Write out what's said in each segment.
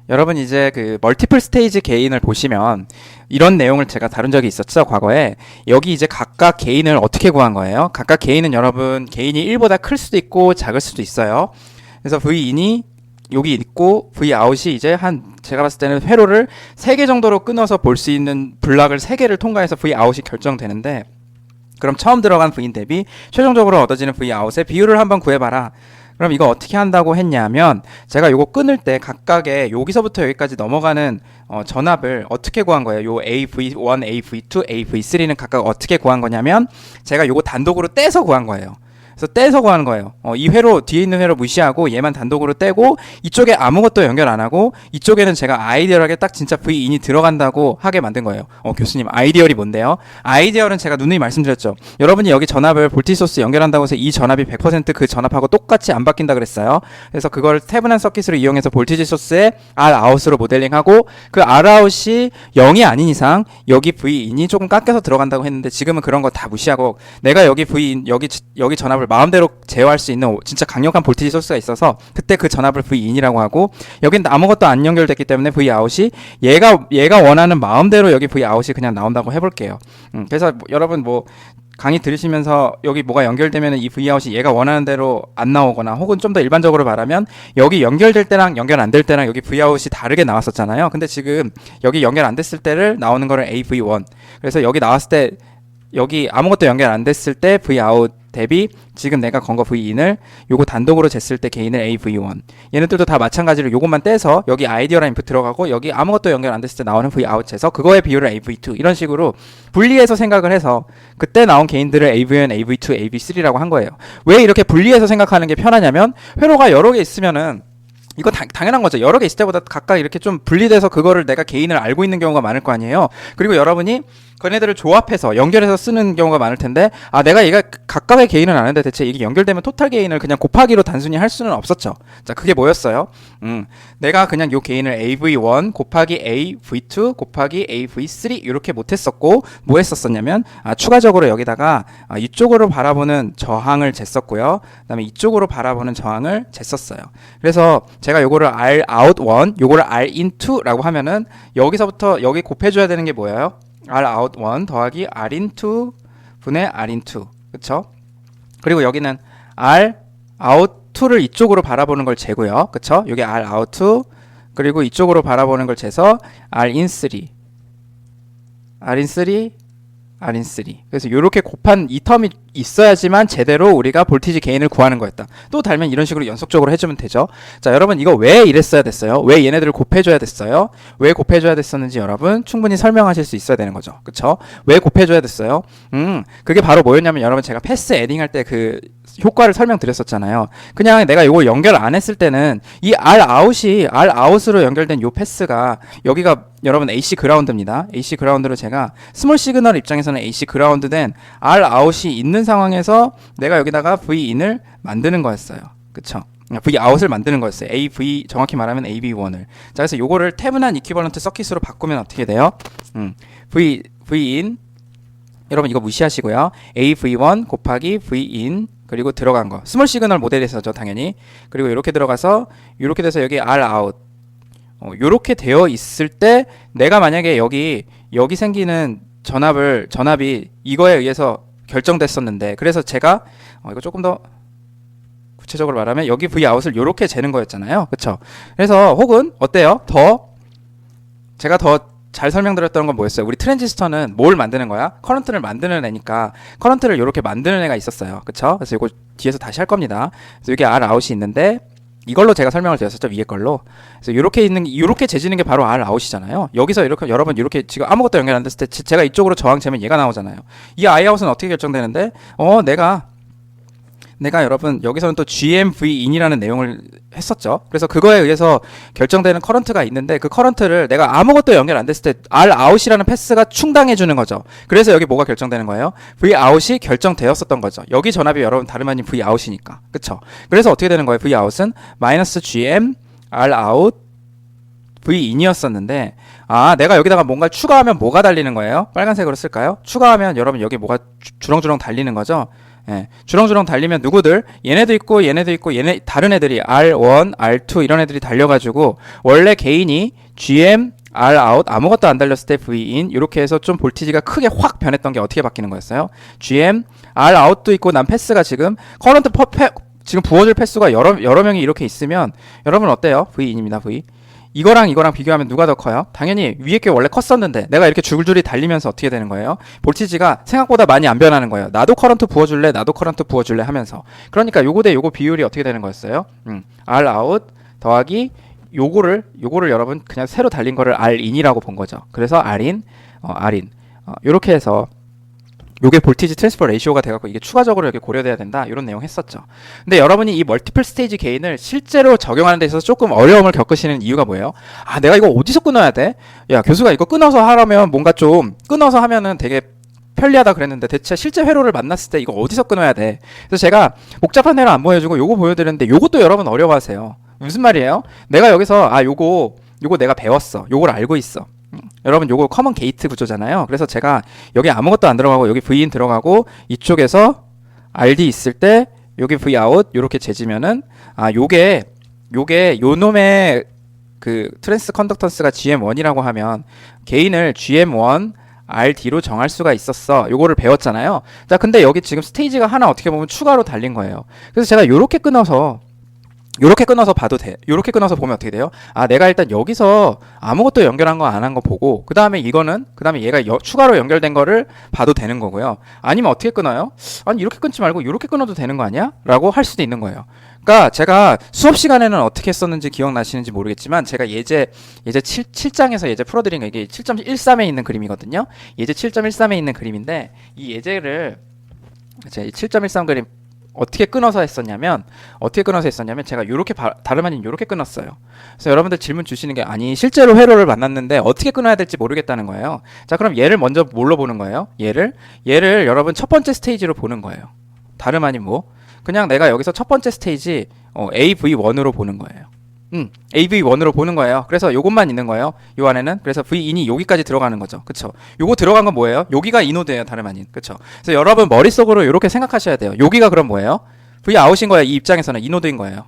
여러분 이제 그 멀티플 스테이지 게인을 보시면 이런 내용을 제가 다룬 적이 있었죠, 과거에. 여기 이제 각각 게인을 어떻게 구한 거예요? 각각 게인은 여러분 게인이 1보다 클 수도 있고 작을 수도 있어요. 그래서 V인이 여기 있고 Vout이 이제 한 제가 봤을 때는 회로를 3개 정도로 끊어서 볼 수 있는 블락을 3개를 통과해서 Vout이 결정되는데, 그럼 처음 들어간 V인 대비 최종적으로 얻어지는 Vout의 비율을 한번 구해봐라. 그럼 이거 어떻게 한다고 했냐면, 제가 요거 끊을 때 각각의 여기서부터 여기까지 넘어가는 전압을 어떻게 구한 거예요? 요 AV1, AV2, AV3는 각각 어떻게 구한 거냐면, 제가 요거 단독으로 떼서 구한 거예요. 그래서 떼서 구하는 거예요. 이 회로, 뒤에 있는 회로 무시하고 얘만 단독으로 떼고, 이쪽에 아무것도 연결 안 하고, 이쪽에는 제가 아이디얼하게 딱 진짜 V인이 들어간다고 하게 만든 거예요. 교수님, 아이디얼이 뭔데요? 아이디얼은 제가 누누이 말씀드렸죠. 여러분이 여기 전압을 볼티지 소스 연결한다고 해서 이 전압이 100% 그 전압하고 똑같이 안 바뀐다 그랬어요. 그래서 그걸 태분한 서킷으로 이용해서 볼티지 소스에 Rout으로 모델링하고, 그 Rout이 0이 아닌 이상 여기 V인이 조금 깎여서 들어간다고 했는데, 지금은 그런 거 다 무시하고 내가 여기 V인, 여기 전압을 마음대로 제어할 수 있는 진짜 강력한 볼티지 소스가 있어서 그때 그 전압을 V인이라고 하고, 여긴 아무것도 안 연결됐기 때문에 Vout이 얘가 원하는 마음대로 여기 Vout이 그냥 나온다고 해볼게요. 그래서 여러분 뭐 강의 들으시면서 여기 뭐가 연결되면 이 Vout이 얘가 원하는 대로 안 나오거나, 혹은 좀 더 일반적으로 말하면 여기 연결될 때랑 연결 안 될 때랑 여기 Vout이 다르게 나왔었잖아요. 근데 지금 여기 연결 안 됐을 때를 나오는 거를 AV1, 그래서 여기 나왔을 때 여기 아무것도 연결 안 됐을 때 Vout 대비 지금 내가 건 거 V인을 요거 단독으로 쟀을 때 게인을 AV1, 얘네들도 다 마찬가지로 요것만 떼서 여기 아이디어랑 인풋 들어가고 여기 아무것도 연결 안 됐을 때 나오는 Vout 재서 그거의 비율을 AV2, 이런 식으로 분리해서 생각을 해서 그때 나온 게인들을 AV1, AV2, AV3라고 한 거예요. 왜 이렇게 분리해서 생각하는 게 편하냐면, 회로가 여러 개 있으면은 이거 당연한 거죠. 여러 개 있을 때보다 각각 이렇게 좀 분리돼서 그거를 내가 게인을 알고 있는 경우가 많을 거 아니에요. 그리고 여러분이 걔네들을 조합해서 연결해서 쓰는 경우가 많을 텐데, 내가 얘가 각각의 게인은 아는데 대체 이게 연결되면 토탈 게인을 그냥 곱하기로 단순히 할 수는 없었죠. 자, 그게 뭐였어요? 내가 그냥 요 게인을 AV1 곱하기 AV2 곱하기 AV3 이렇게 못했었고, 뭐 했었었냐면 추가적으로 여기다가 이쪽으로 바라보는 저항을 쟀었고요. 그 다음에 이쪽으로 바라보는 저항을 쟀었어요. 그래서 제가 요거를 Rout1, 요거를 Rin2라고 하면은 여기서부터 여기 곱해줘야 되는 게 뭐예요? Rout1 더하기 Rin2 분의 Rin2, 그쵸? 그리고 여기는 Rout2를 이쪽으로 바라보는 걸 재고요, 그쵸? 여기 Rout2, 그리고 이쪽으로 바라보는 걸 재서 Rin3, Rin3. 그래서 이렇게 곱한 이 텀이 있어야지만 제대로 우리가 볼티지 게인을 구하는 거였다. 또 달면 이런 식으로 연속적으로 해주면 되죠. 자, 여러분 이거 왜 이랬어야 됐어요? 왜 얘네들을 곱해줘야 됐어요? 왜 곱해줘야 됐었는지 여러분 충분히 설명하실 수 있어야 되는 거죠. 그쵸? 왜 곱해줘야 됐어요? 그게 바로 뭐였냐면, 여러분 제가 패스 에딩 할 때 그 효과를 설명드렸었잖아요. 그냥 내가 이걸 연결 안 했을 때는 이 Rout으로 연결된 요 패스가, 여기가 여러분 AC 그라운드입니다. AC 그라운드로 제가 스몰 시그널 입장에서는 AC 그라운드 된 Rout이 있는 상황에서 내가 여기다가 Vin을 만드는 거였어요. 그쵸? Vout을 만드는 거였어요. 정확히 말하면 AV1을. 자, 그래서 요거를 태분한 이퀴벌런트 서킷으로 바꾸면 어떻게 돼요? Vin, 여러분 이거 무시하시고요. AV1 곱하기 Vin, 그리고 들어간 거 스몰 시그널 모델에서죠, 당연히. 그리고 이렇게 들어가서 이렇게 돼서 여기 Rout, 요렇게 되어 있을 때 내가 만약에 여기 생기는 전압이 이거에 의해서 결정됐었는데, 그래서 제가 이거 조금 더 구체적으로 말하면 여기 Vout을 요렇게 재는 거였잖아요, 그쵸? 그래서 혹은 어때요? 제가 더 잘 설명드렸던 건 뭐였어요? 우리 트랜지스터는 뭘 만드는 거야? 커런트를 만드는 애니까 커런트를 이렇게 만드는 애가 있었어요, 그쵸? 그래서 이거 뒤에서 다시 할 겁니다. 그래서 여기 Rout이 있는데, 이걸로 제가 설명을 드렸었죠, 위에 걸로. 그래서 요렇게 재지는 게 바로 Rout이잖아요. 여기서 이렇게 여러분 이렇게 지금 아무것도 연결 안 됐을 때 제가 이쪽으로 저항 재면 얘가 나오잖아요. 이 Iout은 어떻게 결정되는데, 내가 여러분 여기서는 또 GMVin이라는 내용을 했었죠. 그래서 그거에 의해서 결정되는 커런트가 있는데, 그 커런트를 내가 아무것도 연결 안 됐을 때 Rout이라는 패스가 충당해 주는 거죠. 그래서 여기 뭐가 결정되는 거예요? Vout이 결정되었었던 거죠. 여기 전압이 여러분 다름 아닌 Vout이니까, 그쵸? 그래서 어떻게 되는 거예요? Vout은 마이너스 GM Rout Vin이었었는데, 내가 여기다가 뭔가 추가하면 뭐가 달리는 거예요? 빨간색으로 쓸까요? 추가하면 여러분 여기 뭐가 주렁주렁 달리는 거죠? 주렁주렁 달리면 누구들? 얘네도 있고 얘네도 있고 얘네 다른 애들이 R1, R2 이런 애들이 달려가지고 원래 개인이 GM, R out 아무것도 안 달렸을 때 V in 이렇게 해서 좀 볼티지가 크게 확 변했던 게 어떻게 바뀌는 거였어요? GM, R out도 있고 난 패스가 지금 커런트 지금 부어질 패스가 여러 명이 이렇게 있으면 여러분 어때요? V in입니다. V. 이거랑 비교하면 누가 더 커요? 당연히 위에 게 원래 컸었는데 내가 이렇게 줄줄이 달리면서 어떻게 되는 거예요? 볼티지가 생각보다 많이 안 변하는 거예요. 나도 커런트 부어줄래? 나도 커런트 부어줄래? 하면서. 그러니까 요거 대 요거 비율이 어떻게 되는 거였어요? R out 더하기 요거를 여러분 그냥 새로 달린 거를 R in이라고 본 거죠. 그래서 R in, 요렇게 해서 요게 볼티지 트랜스퍼 레이시오가 돼갖고 이게 추가적으로 이렇게 고려돼야 된다 이런 내용 했었죠. 근데 여러분이 이 멀티플 스테이지 게인을 실제로 적용하는 데 있어서 조금 어려움을 겪으시는 이유가 뭐예요? 아 내가 이거 어디서 끊어야 돼? 야 교수가 이거 끊어서 하려면 뭔가 좀 끊어서 하면은 되게 편리하다 그랬는데 대체 실제 회로를 만났을 때 이거 어디서 끊어야 돼? 그래서 제가 복잡한 회로 안 보여주고 요거 보여드렸는데 요것도 여러분 어려워하세요. 무슨 말이에요? 내가 여기서 요거 내가 배웠어. 요걸 알고 있어. 여러분 요거 커먼 게이트 구조잖아요. 그래서 제가 여기 아무것도 안 들어가고 여기 V in 들어가고 이쪽에서 RD 있을 때 여기 V out 요렇게 재지면은 요게 요 놈의 그 트랜스 컨덕턴스가 GM1이라고 하면 개인을 GM1 RD로 정할 수가 있었어. 요거를 배웠잖아요. 자, 근데 여기 지금 스테이지가 하나 어떻게 보면 추가로 달린 거예요. 그래서 제가 요렇게 끊어서 봐도 돼. 요렇게 끊어서 보면 어떻게 돼요? 내가 일단 여기서 아무것도 연결한 거 안 한 거 보고, 그 다음에 얘가 추가로 연결된 거를 봐도 되는 거고요. 아니면 어떻게 끊어요? 아니, 이렇게 끊지 말고 이렇게 끊어도 되는 거 아니야? 라고 할 수도 있는 거예요. 그러니까 제가 수업 시간에는 어떻게 했었는지 기억나시는지 모르겠지만, 제가 예제 7장에서 예제 풀어드린 거, 이게 7.13에 있는 그림이거든요. 예제 7.13에 있는 그림인데, 이 예제를, 제가 7.13 그림, 어떻게 끊어서 했었냐면 제가 요렇게 다름 아닌 요렇게 끊었어요. 그래서 여러분들 질문 주시는 게 실제로 회로를 만났는데 어떻게 끊어야 될지 모르겠다는 거예요. 자, 그럼 얘를 먼저 뭘로 보는 거예요? 얘를 여러분 첫 번째 스테이지로 보는 거예요. 다름 아닌 그냥 내가 여기서 첫 번째 스테이지 AV1으로 보는 거예요. AV1으로 보는 거예요. 그래서 요것만 있는 거예요. 요 안에는. 그래서 V인이 여기까지 들어가는 거죠. 그쵸? 요거 들어간 건 뭐예요? 여기가 이노드예요. 다름 아닌. 그쵸? 그래서 여러분 머릿속으로 이렇게 생각하셔야 돼요. 여기가 그럼 뭐예요? V 아웃인 거예요. 이 입장에서는 이노드인 거예요.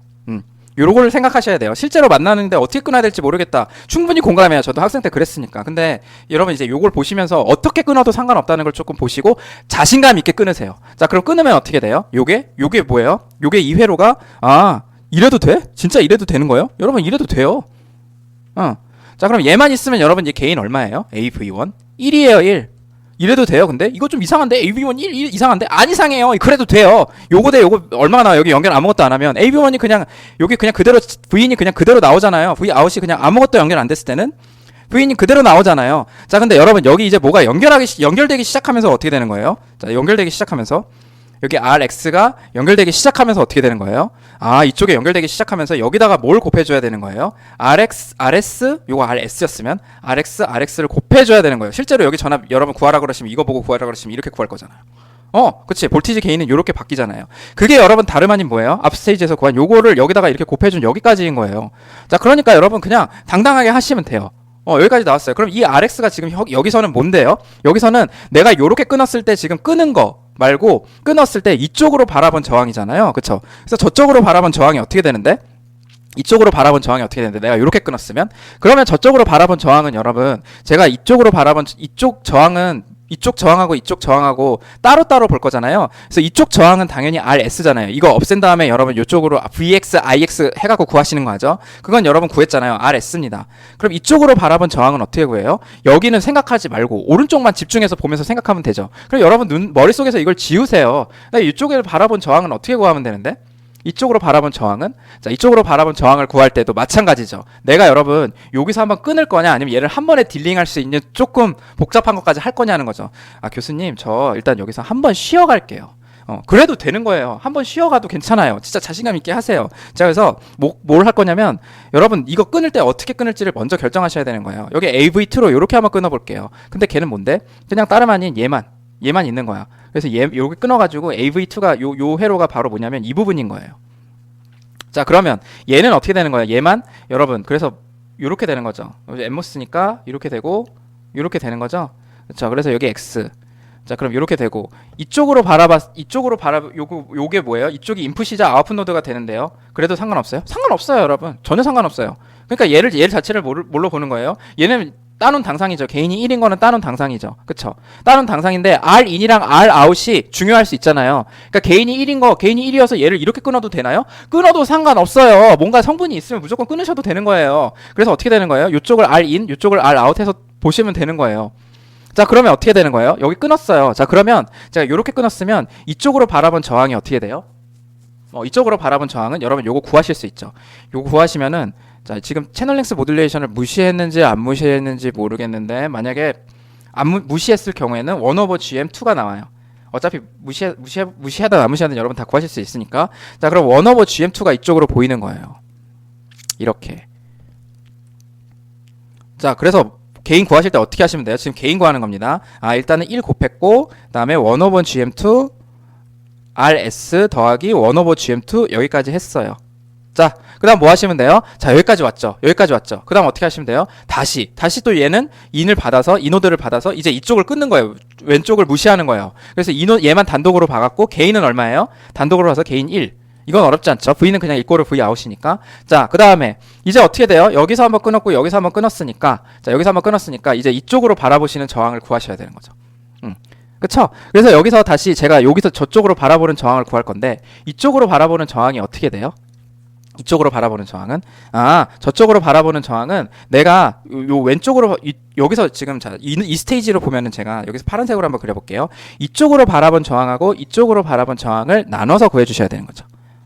요거를 생각하셔야 돼요. 실제로 만나는데 어떻게 끊어야 될지 모르겠다. 충분히 공감해요. 저도 학생 때 그랬으니까. 근데 여러분 이제 요걸 보시면서 어떻게 끊어도 상관없다는 걸 조금 보시고 자신감 있게 끊으세요. 자, 그럼 끊으면 어떻게 돼요? 요게 뭐예요? 요게 이 회로가 이래도 돼? 진짜 이래도 되는 거예요? 여러분 이래도 돼요. 자, 그럼 얘만 있으면 여러분 이 개인 얼마예요? AV1 1이에요. 1. 이래도 돼요. 근데 이거 좀 이상한데? AV1 1 이상한데? 안 이상해요. 그래도 돼요. 요거 대 요거 얼마나 나와요? 여기 연결 아무것도 안 하면 AV1이 그냥 여기 그냥 그대로 V인이 그냥 그대로 나오잖아요. V 아웃이 그냥 아무것도 연결 안 됐을 때는 V인이 그대로 나오잖아요. 자, 근데 여러분 여기 이제 뭐가 연결되기 시작하면서 어떻게 되는 거예요? 자, 연결되기 시작하면서 여기 RX가 연결되기 시작하면서 어떻게 되는 거예요? 이쪽에 연결되기 시작하면서 여기다가 뭘 곱해줘야 되는 거예요? RS, 요거 RS였으면 RX를 곱해줘야 되는 거예요. 실제로 여기 전압 여러분 구하라 그러시면 이거 보고 구하라 그러시면 이렇게 구할 거잖아요. 그치. 볼티지 게인은 요렇게 바뀌잖아요. 그게 여러분 다름 아닌 뭐예요? 앞 스테이지에서 구한 요거를 여기다가 이렇게 곱해준 여기까지인 거예요. 자, 그러니까 여러분 그냥 당당하게 하시면 돼요. 여기까지 나왔어요. 그럼 이 RX가 지금 여기서는 뭔데요? 여기서는 내가 요렇게 끊었을 때 지금 끄는 거 말고 끊었을 때 이쪽으로 바라본 저항이잖아요. 그쵸? 그래서 저쪽으로 바라본 저항이 어떻게 되는데? 이쪽으로 바라본 저항이 어떻게 되는데 내가 이렇게 끊었으면? 그러면 저쪽으로 바라본 저항은 여러분 제가 이쪽으로 바라본 이쪽 저항하고 이쪽 저항하고 따로따로 볼 거잖아요. 그래서 이쪽 저항은 당연히 RS잖아요. 이거 없앤 다음에 여러분 이쪽으로 VX, IX 해갖고 구하시는 거 하죠. 그건 여러분 구했잖아요. RS입니다. 그럼 이쪽으로 바라본 저항은 어떻게 구해요? 여기는 생각하지 말고 오른쪽만 집중해서 보면서 생각하면 되죠. 그럼 여러분 머릿속에서 이걸 지우세요. 이쪽에 바라본 저항은 어떻게 구하면 되는데? 이쪽으로 바라본 저항은? 자, 이쪽으로 바라본 저항을 구할 때도 마찬가지죠. 내가 여러분 여기서 한번 끊을 거냐 아니면 얘를 한 번에 딜링할 수 있는 조금 복잡한 것까지 할 거냐는 거죠. 교수님 저 일단 여기서 한번 쉬어갈게요. 그래도 되는 거예요. 한번 쉬어가도 괜찮아요. 진짜 자신감 있게 하세요. 자, 그래서 뭘 할 거냐면 여러분 이거 끊을 때 어떻게 끊을지를 먼저 결정하셔야 되는 거예요. 여기 AV2로 이렇게 한번 끊어볼게요. 근데 걔는 뭔데? 그냥 다름 아닌 얘만 있는 거야. 그래서 여기 끊어가지고 AV2가 요 회로가 바로 뭐냐면 이 부분인 거예요. 자, 그러면 얘는 어떻게 되는 거예요? 얘만 여러분 그래서 요렇게 되는 거죠. 엠모스니까 이렇게 되고 요렇게 되는 거죠. 그렇죠. 그래서 여기 X. 자, 그럼 이렇게 되고 요게 뭐예요? 이쪽이 인풋이자 아웃풋 노드가 되는데요. 그래도 상관없어요? 상관없어요, 여러분. 전혀 상관없어요. 그러니까 얘 자체를 뭘로 보는 거예요? 얘는 따놓은 당상이죠. 개인이 1인 거는 따놓은 당상이죠. 그쵸? 따놓은 당상인데 R인이랑 Rout이 중요할 수 있잖아요. 그러니까 개인이 1이어서 얘를 이렇게 끊어도 되나요? 끊어도 상관없어요. 뭔가 성분이 있으면 무조건 끊으셔도 되는 거예요. 그래서 어떻게 되는 거예요? 이쪽을 R인, 이쪽을 Rout 해서 보시면 되는 거예요. 자, 그러면 어떻게 되는 거예요? 여기 끊었어요. 자, 그러면 제가 이렇게 끊었으면 이쪽으로 바라본 저항이 어떻게 돼요? 이쪽으로 바라본 저항은 여러분 요거 구하실 수 있죠. 요거 구하시면은, 자, 지금 채널 랭스 모듈레이션을 무시했는지 안 무시했는지 모르겠는데, 만약에 무시했을 경우에는 1/GM2가 나와요. 어차피 무시하든 안 무시하든 여러분 다 구하실 수 있으니까. 자, 그럼 1/GM2가 이쪽으로 보이는 거예요. 이렇게. 자, 그래서 개인 구하실 때 어떻게 하시면 돼요? 지금 개인 구하는 겁니다. 일단은 1 곱했고, 그 다음에 1/GM2 RS 더하기 1/GM2 여기까지 했어요. 자, 그 다음 뭐 하시면 돼요? 자, 여기까지 왔죠. 그 다음 어떻게 하시면 돼요? 다시 또 얘는 인을 받아서, 이노드를 받아서 이제 이쪽을 끊는 거예요. 왼쪽을 무시하는 거예요. 그래서 얘만 단독으로 박았고, 개인은 얼마예요? 단독으로 봐서 개인 1. 이건 어렵지 않죠. V는 그냥 이꼬르 V 아웃이니까. 자, 그 다음에 이제 어떻게 돼요? 여기서 한번 끊었고 여기서 한번 끊었으니까, 자, 여기서 한번 끊었으니까 이제 이쪽으로 바라보시는 저항을 구하셔야 되는 거죠. 그쵸? 그래서 여기서 다시 제가 여기서 저쪽으로 바라보는 저항을 구할 건데, 이쪽으로 바라보는 저항이 어떻게 돼요? 이쪽으로 바라보는 저항은, 저쪽으로 바라보는 저항은 내가 요 왼쪽으로 여기서 지금 자, 이 스테이지로 보면은 제가 여기서 파란색으로 한번 그려볼게요. 이쪽으로 바라본 저항하고 이쪽으로 바라본 저항을 나눠서 구해주셔야 되는 거죠.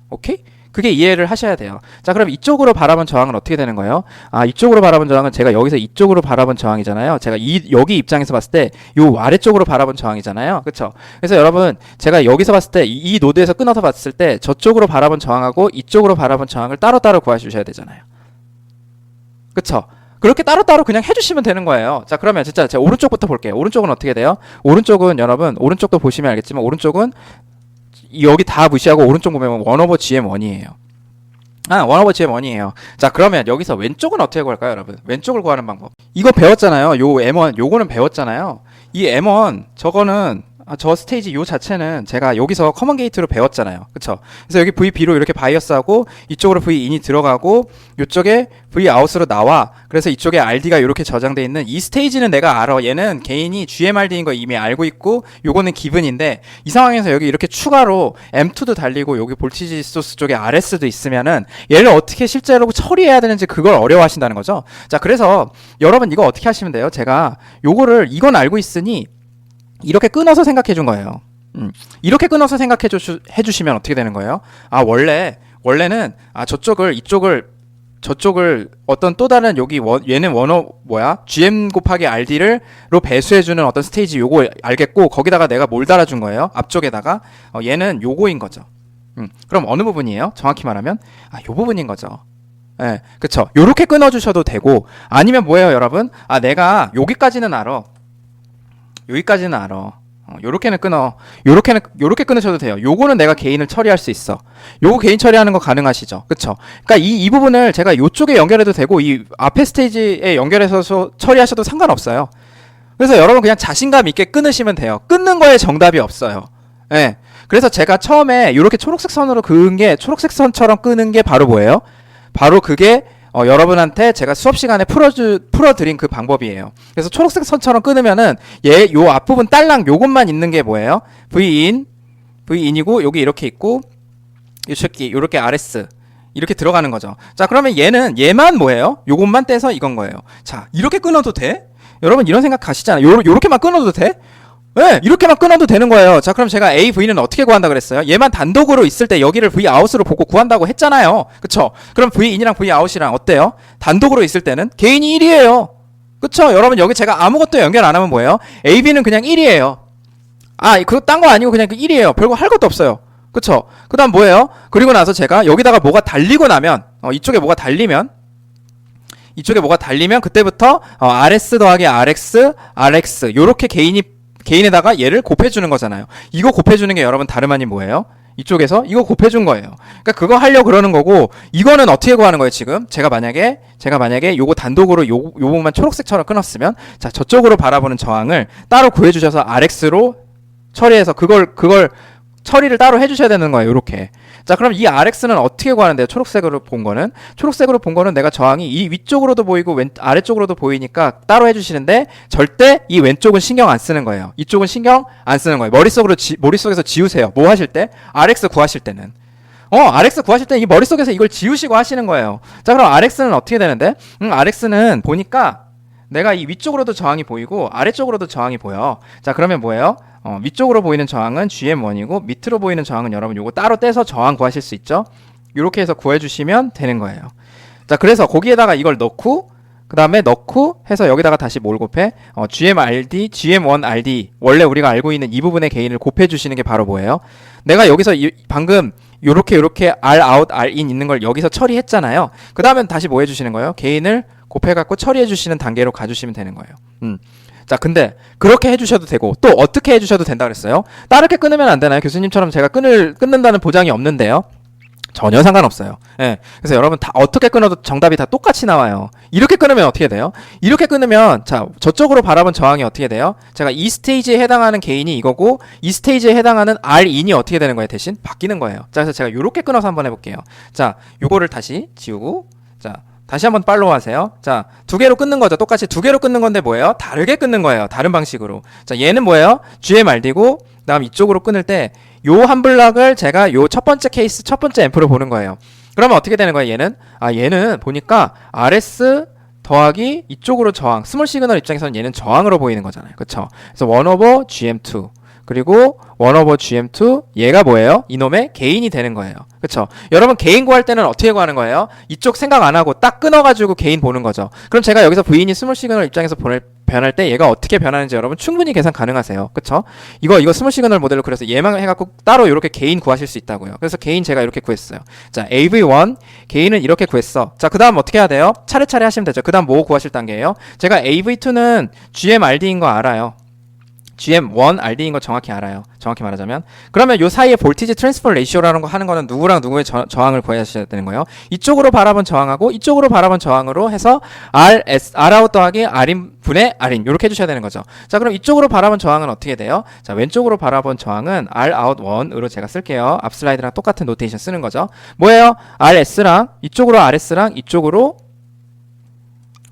오케이? 그게 이해를 하셔야 돼요. 자, 그럼 이쪽으로 바라본 저항은 어떻게 되는 거예요? 이쪽으로 바라본 저항은 제가 여기서 이쪽으로 바라본 저항이잖아요. 제가 여기 입장에서 봤을 때 요 아래쪽으로 바라본 저항이잖아요. 그쵸? 그래서 여러분, 제가 여기서 봤을 때 이 노드에서 끊어서 봤을 때 저쪽으로 바라본 저항하고 이쪽으로 바라본 저항을 따로따로 구해주셔야 되잖아요. 그쵸? 그렇게 따로따로 그냥 해주시면 되는 거예요. 자, 그러면 진짜 제가 오른쪽부터 볼게요. 오른쪽은 어떻게 돼요? 오른쪽은 여러분, 오른쪽도 보시면 알겠지만 오른쪽은 여기 다 무시하고 오른쪽 보면 1/GM1이에요. 1/GM1이에요. 자, 그러면 여기서 왼쪽은 어떻게 구할까요, 여러분? 왼쪽을 구하는 방법. 이거 배웠잖아요. 요 M1, 요거는 배웠잖아요. 이 M1, 저거는 저 스테이지 요 자체는 제가 여기서 커먼 게이트로 배웠잖아요. 그쵸? 그래서 여기 VB로 이렇게 바이어스하고 이쪽으로 VIN이 들어가고 이쪽에 VOUT으로 나와. 그래서 이쪽에 RD가 이렇게 저장돼 있는 이 스테이지는 내가 알아. 얘는 개인이 GMRD인 거 이미 알고 있고 요거는 기분인데, 이 상황에서 여기 이렇게 추가로 M2도 달리고 여기 볼티지 소스 쪽에 RS도 있으면은 얘를 어떻게 실제로 처리해야 되는지 그걸 어려워하신다는 거죠. 자, 그래서 여러분 이거 어떻게 하시면 돼요? 제가 이건 알고 있으니 이렇게 끊어서 생각해 준 거예요. 이렇게 끊어서 생각해 주시면 어떻게 되는 거예요? 원래는 저쪽을 어떤 또 다른 얘는 GM 곱하기 RD로 배수해주는 어떤 스테이지 요거 알겠고, 거기다가 내가 뭘 달아준 거예요? 앞쪽에다가 얘는 요거인 거죠. 그럼 어느 부분이에요? 정확히 말하면 요 부분인 거죠. 예, 그쵸? 요렇게 끊어주셔도 되고, 아니면 뭐예요, 여러분? 내가 여기까지는 알아. 요렇게는 끊어. 요렇게 끊으셔도 돼요. 요거는 내가 개인을 처리할 수 있어. 요거 개인 처리하는 거 가능하시죠? 그쵸? 그러니까 이 부분을 제가 요쪽에 연결해도 되고, 이 앞에 스테이지에 연결해서 처리하셔도 상관없어요. 그래서 여러분 그냥 자신감 있게 끊으시면 돼요. 끊는 거에 정답이 없어요. 예. 그래서 제가 처음에 요렇게 초록색 선으로 그은 게, 초록색 선처럼 끄는 게 바로 뭐예요? 바로 그게 여러분한테 제가 수업 시간에 풀어드린 그 방법이에요. 그래서 초록색 선처럼 끊으면은 요 앞부분 딸랑 요것만 있는 게 뭐예요? V인이고 여기 이렇게 있고 요렇게 RS 이렇게 들어가는 거죠. 자, 그러면 얘만 뭐예요? 요것만 떼서 이건 거예요. 자, 이렇게 끊어도 돼? 여러분 이런 생각 가시잖아요. 요렇게만 끊어도 돼? 네, 이렇게만 끊어도 되는 거예요. 자, 그럼 제가 AV는 어떻게 구한다 그랬어요? 얘만 단독으로 있을 때 여기를 VOUT으로 보고 구한다고 했잖아요. 그쵸? 그럼 VIN이랑 VOUT이랑 어때요? 단독으로 있을 때는 개인이 1이에요. 그쵸? 여러분 여기 제가 아무것도 연결 안 하면 뭐예요? AV는 그냥 1이에요. 그거 딴 거 아니고 그냥 1이에요. 별거 할 것도 없어요. 그쵸? 그 다음 뭐예요? 그리고 나서 제가 여기다가 뭐가 달리고 나면, 이쪽에 뭐가 달리면 그때부터 RS 더하기 RX 요렇게 개인에다가 얘를 곱해주는 거잖아요. 이거 곱해주는 게 여러분 다름 아닌 뭐예요? 이쪽에서 이거 곱해준 거예요. 그러니까 그거 하려고 그러는 거고, 이거는 어떻게 구하는 거예요, 지금? 제가 만약에 요거 단독으로 요 부분만 초록색처럼 끊었으면, 자, 저쪽으로 바라보는 저항을 따로 구해주셔서 RX로 처리해서 그걸 처리를 따로 해주셔야 되는 거예요. 요렇게. 자, 그럼 이 RX는 어떻게 구하는데요? 초록색으로 본 거는 내가 저항이 이 위쪽으로도 보이고 아래쪽으로도 보이니까 따로 해주시는데 절대 이 왼쪽은 신경 안 쓰는 거예요. 이쪽은 신경 안 쓰는 거예요. 머릿속에서 지우세요. 뭐 하실 때? RX 구하실 때는. RX 구하실 때 이 머릿속에서 이걸 지우시고 하시는 거예요. 자, 그럼 RX는 어떻게 되는데? RX는 보니까 내가 이 위쪽으로도 저항이 보이고 아래쪽으로도 저항이 보여. 자, 그러면 뭐예요? 위쪽으로 보이는 저항은 GM1이고 밑으로 보이는 저항은 여러분 요거 따로 떼서 저항 구하실 수 있죠? 이렇게 해서 구해주시면 되는 거예요. 자, 그래서 거기에다가 이걸 넣고 그 다음에 넣고 해서 여기다가 다시 뭘 곱해? GMRD, GM1RD 원래 우리가 알고 있는 이 부분의 개인을 곱해주시는 게 바로 뭐예요? 내가 여기서 방금 요렇게 Rout, Rin 있는 걸 여기서 처리했잖아요. 그 다음엔 다시 뭐 해주시는 거예요? 개인을 곱해갖고 처리해주시는 단계로 가주시면 되는 거예요. 자, 근데 그렇게 해주셔도 되고 또 어떻게 해주셔도 된다 그랬어요? 따르게 끊으면 안 되나요? 교수님처럼 제가 끊는다는 보장이 없는데요. 전혀 상관없어요. 예. 그래서 여러분 다 어떻게 끊어도 정답이 다 똑같이 나와요. 이렇게 끊으면 어떻게 돼요? 이렇게 끊으면 자, 저쪽으로 바라본 저항이 어떻게 돼요? 제가 이 스테이지에 해당하는 개인이 이거고 이 스테이지에 해당하는 R인이 어떻게 되는 거예요? 대신 바뀌는 거예요. 자, 그래서 제가 이렇게 끊어서 한번 해볼게요. 자, 요거를 다시 지우고 자, 다시 한번 팔로우 하세요. 자, 두 개로 끊는 거죠. 똑같이 두 개로 끊는 건데 뭐예요? 다르게 끊는 거예요. 다른 방식으로. 자, 얘는 뭐예요? GMRD고 그다음 이쪽으로 끊을 때 요 한 블락을 제가 요 첫 번째 케이스, 첫 번째 앰프로 보는 거예요. 그러면 어떻게 되는 거예요? 얘는 보니까 RS 더하기 이쪽으로 저항, 스몰 시그널 입장에서는 얘는 저항으로 보이는 거잖아요. 그쵸? 그래서 1/, GM2 그리고 1/, GM2 얘가 뭐예요? 이놈의 개인이 되는 거예요. 그쵸? 여러분 개인 구할 때는 어떻게 구하는 거예요? 이쪽 생각 안 하고 딱 끊어가지고 개인 보는 거죠. 그럼 제가 여기서 V인이 스몰 시그널 입장에서 변할 때 얘가 어떻게 변하는지 여러분 충분히 계산 가능하세요. 그쵸? 이거 스몰 시그널 모델로 그래서 얘만 해갖고 따로 이렇게 개인 구하실 수 있다고요. 그래서 개인 제가 이렇게 구했어요. 자, AV1 개인은 이렇게 구했어. 자, 그 다음 어떻게 해야 돼요? 차례차례 하시면 되죠. 그 다음 뭐 구하실 단계예요? 제가 AV2는 GMRD인 거 알아요. GM1 RD인 거 정확히 알아요. 정확히 말하자면. 그러면 요 사이에 볼티지 트랜스퍼 레이시오라는 거 하는 거는 누구랑 누구의 저항을 구하셔야 되는 거예요. 이쪽으로 바라본 저항하고 이쪽으로 바라본 저항으로 해서 Rout 더하기 Rin 분의 Rin 이렇게 해주셔야 되는 거죠. 자, 그럼 이쪽으로 바라본 저항은 어떻게 돼요? 자, 왼쪽으로 바라본 저항은 Rout1으로 제가 쓸게요. 앞 슬라이드랑 똑같은 노테이션 쓰는 거죠. 뭐예요? RS랑 이쪽으로 RS랑 이쪽으로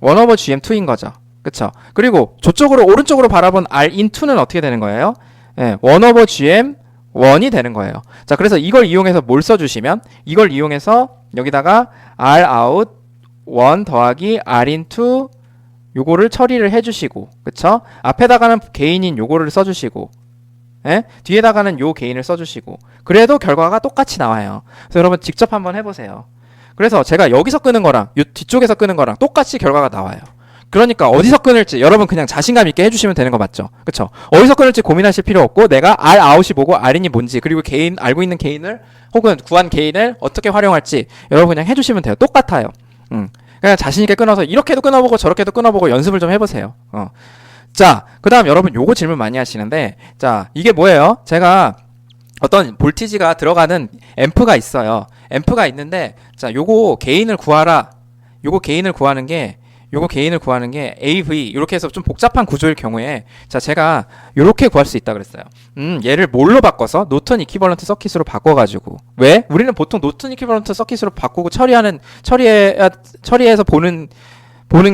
1/, GM2인 거죠. 그쵸? 그리고 저쪽으로 오른쪽으로 바라본 Rin2는 어떻게 되는 거예요? 1/, GM1이 되는 거예요. 자, 그래서 이걸 이용해서 뭘 써주시면 이걸 이용해서 여기다가 Rout 1 더하기 Rin2 요거를 처리를 해주시고 그쵸? 앞에다가는 개인인 요거를 써주시고 뒤에다가는 요 개인을 써주시고 그래도 결과가 똑같이 나와요. 그래서 여러분 직접 한번 해보세요. 그래서 제가 여기서 끄는 거랑 요 뒤쪽에서 끄는 거랑 똑같이 결과가 나와요. 그러니까 어디서 끊을지 여러분 그냥 자신감 있게 해주시면 되는 거 맞죠? 그쵸? 어디서 끊을지 고민하실 필요 없고 내가 Rout이 뭐고 Rin이 뭔지 그리고 알고 있는 개인을 혹은 구한 개인을 어떻게 활용할지 여러분 그냥 해주시면 돼요. 똑같아요. 그냥 자신 있게 끊어서 이렇게도 끊어보고 저렇게도 끊어보고 연습을 좀 해보세요. 자, 그 다음 여러분 요거 질문 많이 하시는데 자, 이게 뭐예요? 제가 어떤 볼티지가 들어가는 앰프가 있어요. 앰프가 있는데 자, 요거 개인을 구하라. 요거 개인을 구하는 게 AV 이렇게 해서 좀 복잡한 구조일 경우에 자, 제가 요렇게 구할 수 있다 그랬어요. 얘를 뭘로 바꿔서 노턴 이퀴벌런트 서킷으로 바꿔가지고 왜? 우리는 보통 노턴 이퀴벌런트 서킷으로 바꾸고 처리해서 보는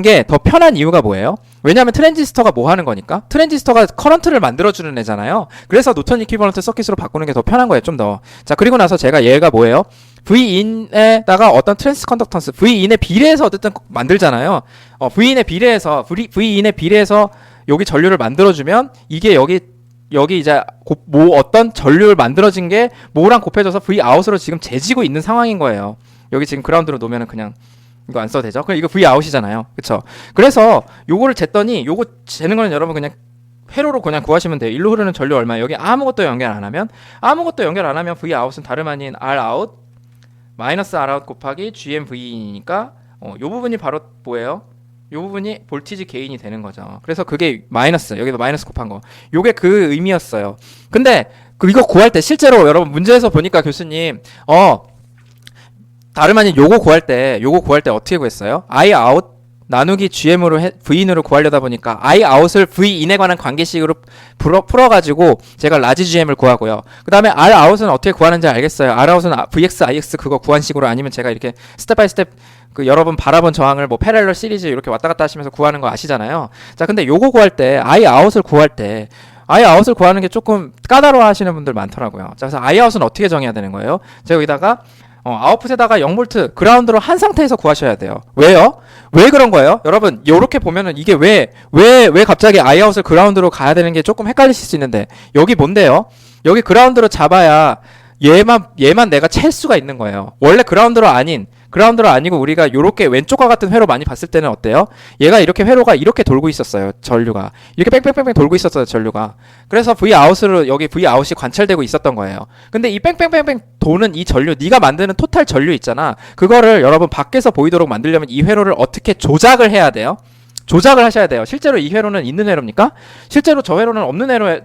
게 더 편한 이유가 뭐예요? 왜냐하면 트랜지스터가 뭐 하는 거니까? 트랜지스터가 커런트를 만들어주는 애잖아요. 그래서 노턴 이퀴벌런트 서킷으로 바꾸는 게 더 편한 거예요. 좀 더. 자, 그리고 나서 제가 얘가 뭐예요? V인에다가 어떤 트랜스 컨덕턴스, V인에 비례해서 어쨌든 만들잖아요. V인에 비례해서 여기 전류를 만들어주면 이게 여기 이제 어떤 전류를 만들어진 게 뭐랑 곱해져서 Vout으로 지금 재지고 있는 상황인 거예요. 여기 지금 그라운드로 놓으면은 그냥 이거 안 써도 되죠? 그럼 이거 Vout이잖아요. 그쵸? 그래서 요거를 쟀더니 요거 재는 거는 여러분 그냥 회로로 그냥 구하시면 돼요. 일로 흐르는 전류 얼마? 여기 아무것도 연결 안 하면 Vout은 다름 아닌 Rout 마이너스 Rout 곱하기 GMV이니까 요 부분이 바로 뭐예요? 요 부분이 볼티지 게인이 되는 거죠. 그래서 그게 마이너스, 여기도 마이너스 곱한 거. 요게 그 의미였어요. 근데 이거 구할 때 실제로 여러분 문제에서 보니까 교수님 다름 아닌 요거 구할 때 어떻게 구했어요? 나누기 GM으로 V인으로 구하려다 보니까 I out을 V인에 관한 관계식으로 풀어가지고 제가 라지 GM을 구하고요. 그 다음에 R out은 어떻게 구하는지 알겠어요. R out은 VX, IX 그거 구한 식으로 아니면 제가 이렇게 스텝 바이 스텝 그 여러분 바라본 저항을 뭐 패럴럴 시리즈 이렇게 왔다 갔다 하시면서 구하는 거 아시잖아요. 자, 근데 요거 구할 때 I out을 구할 때 I out을 구하는 게 조금 까다로워 하시는 분들 많더라고요. 자, 그래서 I out은 어떻게 정해야 되는 거예요? 제가 여기다가 아웃풋에다가 0V 그라운드로 한 상태에서 구하셔야 돼요. 왜요? 왜 그런 거예요? 여러분, 요렇게 보면은 이게 왜 갑자기 아이아웃을 그라운드로 가야 되는 게 조금 헷갈리실 수 있는데, 여기 뭔데요? 여기 그라운드로 잡아야 얘만 내가 챌 수가 있는 거예요. 원래 그라운드로 아니고 우리가 요렇게 왼쪽과 같은 회로 많이 봤을 때는 어때요? 얘가 이렇게 회로가 이렇게 돌고 있었어요. 전류가. 이렇게 뺑뺑뺑뺑 돌고 있었어요. 전류가. 그래서 V아웃으로 여기 V아웃이 관찰되고 있었던 거예요. 근데 이 뺑뺑뺑뺑 도는 이 전류, 네가 만드는 토탈 전류 있잖아. 그거를 여러분 밖에서 보이도록 만들려면 이 회로를 어떻게 조작을 해야 돼요? 조작을 하셔야 돼요. 실제로 이 회로는 있는 회로입니까? 실제로 저 회로는 없는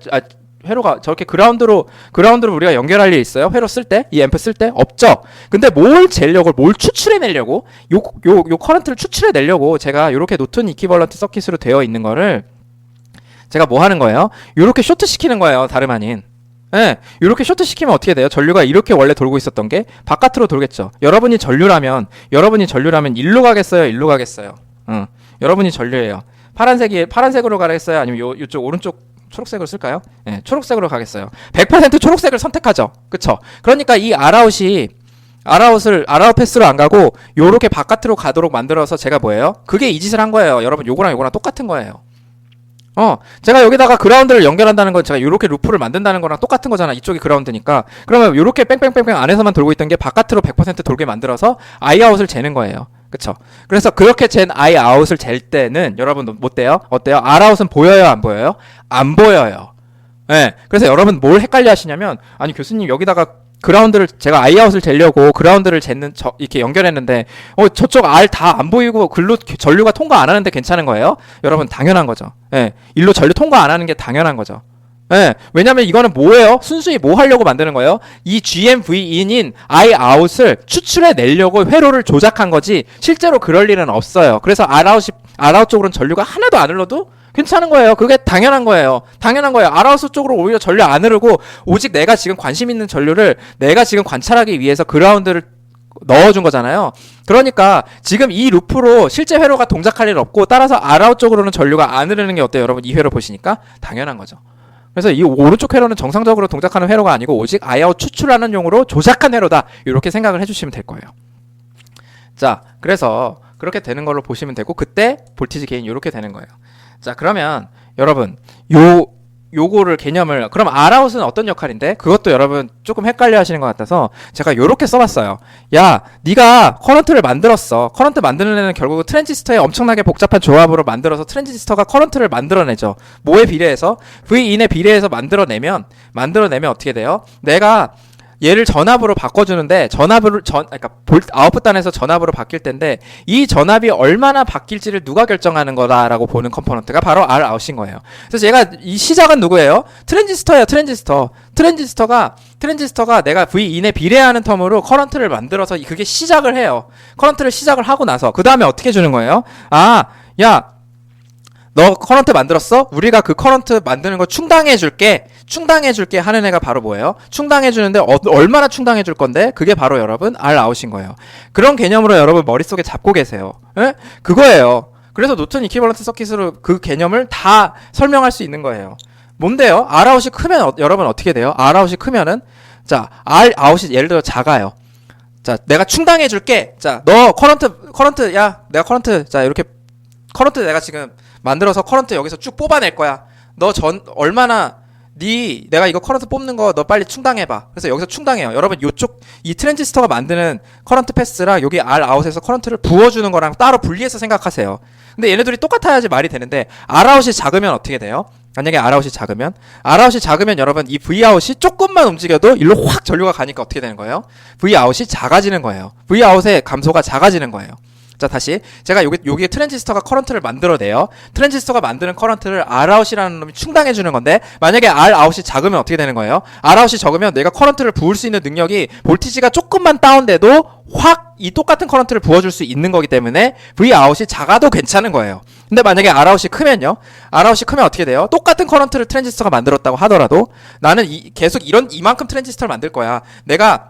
회로가 저렇게 그라운드로 우리가 연결할 일 있어요? 회로 쓸 때? 이 앰프 쓸 때? 없죠? 근데 뭘 추출해내려고? 요 커런트를 추출해내려고 제가 요렇게 노튼 이퀴벌런트 서킷으로 되어 있는 거를 제가 뭐 하는 거예요? 요렇게 쇼트 시키는 거예요. 다름 아닌. 예, 요렇게 쇼트 시키면 어떻게 돼요? 전류가 이렇게 원래 돌고 있었던 게 바깥으로 돌겠죠. 여러분이 전류라면 일로 가겠어요? 일로 가겠어요? 여러분이 전류예요. 파란색으로 가겠어요? 아니면 요쪽 오른쪽 초록색으로 쓸까요? 네, 초록색으로 가겠어요. 100% 초록색을 선택하죠. 그쵸? 그러니까 이 아웃 패스로 안 가고 요렇게 바깥으로 가도록 만들어서 제가 뭐예요? 그게 이 짓을 한 거예요. 여러분 요거랑 똑같은 거예요. 제가 여기다가 그라운드를 연결한다는 건 제가 요렇게 루프를 만든다는 거랑 똑같은 거잖아. 이쪽이 그라운드니까. 그러면 요렇게 뺑뺑뺑뺑 안에서만 돌고 있던 게 바깥으로 100% 돌게 만들어서 아이아웃을 재는 거예요. 그쵸? 그래서 그렇게 잰 아이아웃을 잴 때는 여러분 어때요? R아웃은 보여요? 안 보여요? 안 보여요. 네. 그래서 여러분 뭘 헷갈려 하시냐면, 아니 교수님 여기다가 그라운드를 제가 아이아웃을 재려고 그라운드를 이렇게 연결했는데 저쪽 R 다 안 보이고 글로 전류가 통과 안 하는데 괜찮은 거예요? 여러분 당연한 거죠. 예. 일로 전류 통과 안 하는 게 당연한 거죠. 예. 왜냐면 이거는 뭐예요? 순수히 뭐 하려고 만드는 거예요? 이 GMV인인 Iout을 추출해 내려고 회로를 조작한 거지 실제로 그럴 일은 없어요. 그래서 Rout 쪽으로는 전류가 하나도 안 흘러도 괜찮은 거예요. 그게 당연한 거예요. 아라우스 쪽으로 오히려 전류 안 흐르고 오직 내가 지금 관심 있는 전류를 내가 지금 관찰하기 위해서 그라운드를 넣어준 거잖아요. 그러니까 지금 이 루프로 실제 회로가 동작할 일 없고 따라서 아라우 쪽으로는 전류가 안 흐르는 게 어때요? 여러분 이 회로 보시니까 당연한 거죠. 그래서 이 오른쪽 회로는 정상적으로 동작하는 회로가 아니고 오직 아이아웃 추출하는 용으로 조작한 회로다. 이렇게 생각을 해주시면 될 거예요. 자, 그래서 그렇게 되는 걸로 보시면 되고 그때 볼티지 게인 이렇게 되는 거예요. 자, 그러면 여러분 요거를 개념을 그럼 Rout은 어떤 역할인데? 그것도 여러분 조금 헷갈려 하시는 것 같아서 제가 요렇게 써봤어요. 야, 네가 커런트를 만들었어. 커런트 만드는 애는 결국 트랜지스터의 엄청나게 복잡한 조합으로 만들어서 트랜지스터가 커런트를 만들어내죠. 뭐에 비례해서? V인에 비례해서 만들어내면 어떻게 돼요? 내가 얘를 전압으로 바꿔주는데 그러니까 아웃풋 단에서 전압으로 바뀔 텐데 이 전압이 얼마나 바뀔지를 누가 결정하는 거다라고 보는 컴포넌트가 바로 Rout인 거예요. 그래서 얘가 이 시작은 누구예요? 트랜지스터예요. 트랜지스터가 내가 V인에 비례하는 텀으로 커런트를 만들어서 그게 시작을 해요. 커런트를 시작을 하고 나서 그 다음에 어떻게 주는 거예요? 야, 너 커런트 만들었어? 우리가 그 커런트 만드는 거 충당해줄게 하는 애가 바로 뭐예요? 충당해주는데 얼마나 충당해줄 건데? 그게 바로 여러분 Rout인 거예요. 그런 개념으로 여러분 머릿속에 잡고 계세요. 에? 그거예요. 그래서 노튼 이퀴벌런트 서킷으로 그 개념을 다 설명할 수 있는 거예요. 뭔데요? Rout이 크면 여러분 어떻게 돼요? Rout이 크면은 자, Rout이 예를 들어 작아요. 자, 내가 충당해줄게. 자, 너 커런트 야, 내가 커런트 자, 이렇게 커런트 내가 지금 만들어서 커런트 여기서 쭉 뽑아낼 거야. 너 얼마나 내가 이거 커런트 뽑는 거 너 빨리 충당해봐. 그래서 여기서 충당해요. 여러분 이 트랜지스터가 만드는 커런트 패스랑 여기 Rout에서 커런트를 부어주는 거랑 따로 분리해서 생각하세요. 근데 얘네들이 똑같아야지 말이 되는데 Rout이 작으면 어떻게 돼요? 만약에 Rout이 작으면 여러분 이 Vout이 조금만 움직여도 일로 확 전류가 가니까 어떻게 되는 거예요? Vout이 작아지는 거예요. Vout의 감소가 작아지는 거예요. 자, 다시. 제가 여기에 트랜지스터가 커런트를 만들어내요. 트랜지스터가 만드는 커런트를 Rout이라는 놈이 충당해주는 건데, 만약에 Rout이 작으면 어떻게 되는 거예요? Rout이 적으면 내가 커런트를 부을 수 있는 능력이 볼티지가 조금만 다운돼도 확 이 똑같은 커런트를 부어줄 수 있는 거기 때문에 Vout이 작아도 괜찮은 거예요. 근데 만약에 Rout이 크면요? Rout이 크면 어떻게 돼요? 똑같은 커런트를 트랜지스터가 만들었다고 하더라도 나는 계속 이만큼 트랜지스터를 만들 거야. 내가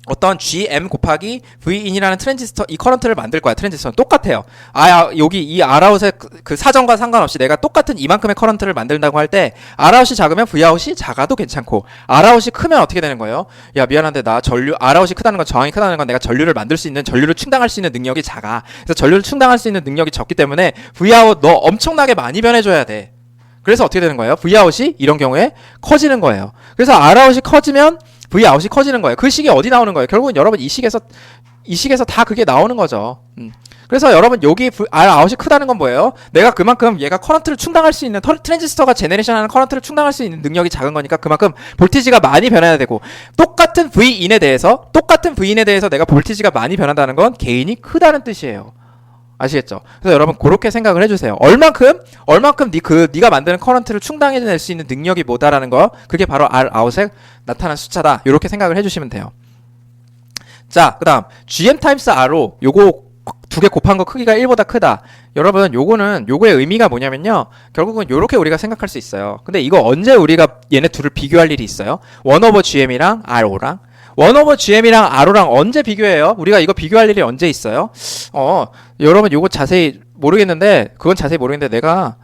어떤 GM 곱하기 Vin이라는 트랜지스터, 이 커런트를 만들 거야. 트랜지스터는 똑같아요. 여기 이 Rout의 그 사정과 상관없이 내가 똑같은 이만큼의 커런트를 만든다고 할 때 Rout이 작으면 Vout이 작아도 괜찮고, Rout이 크면 어떻게 되는 거예요? 야, 미안한데 나 Rout이 크다는 건, 저항이 크다는 건 내가 전류를 만들 수 있는, 전류를 충당할 수 있는 능력이 작아. 그래서 전류를 충당할 수 있는 능력이 적기 때문에 Vout 너 엄청나게 많이 변해줘야 돼. 그래서 어떻게 되는 거예요? Vout이 이런 경우에 커지는 거예요. 그래서 Rout이 커지면 Vout이 커지는 거예요. 그 식이 어디 나오는 거예요? 결국은 여러분 이 식에서 다 그게 나오는 거죠. 그래서 여러분 여기 Rout이 크다는 건 뭐예요? 내가 그만큼 얘가 커런트를 충당할 수 있는, 트랜지스터가 제네레이션하는 커런트를 충당할 수 있는 능력이 작은 거니까 그만큼 볼티지가 많이 변해야 되고, 똑같은 Vin에 대해서 내가 볼티지가 많이 변한다는 건 게인이 크다는 뜻이에요. 아시겠죠? 그래서 여러분 그렇게 생각을 해주세요. 얼만큼 네가 만드는 커런트를 충당해낼 수 있는 능력이 뭐다라는 거, 그게 바로 Rout에 나타난 숫자다. 이렇게 생각을 해주시면 돼요. 자, 그 다음 GM 타임스 R로 요거 두 개 곱한 거 크기가 1보다 크다. 여러분 요거의 의미가 뭐냐면요, 결국은 요렇게 우리가 생각할 수 있어요. 근데 이거 언제 우리가 얘네 둘을 비교할 일이 있어요? 1/GM이랑 RO랑 1/GM이랑 R랑 언제 비교해요? 우리가 이거 비교할 일이 언제 있어요? 여러분 요거 자세히 모르겠는데, 내가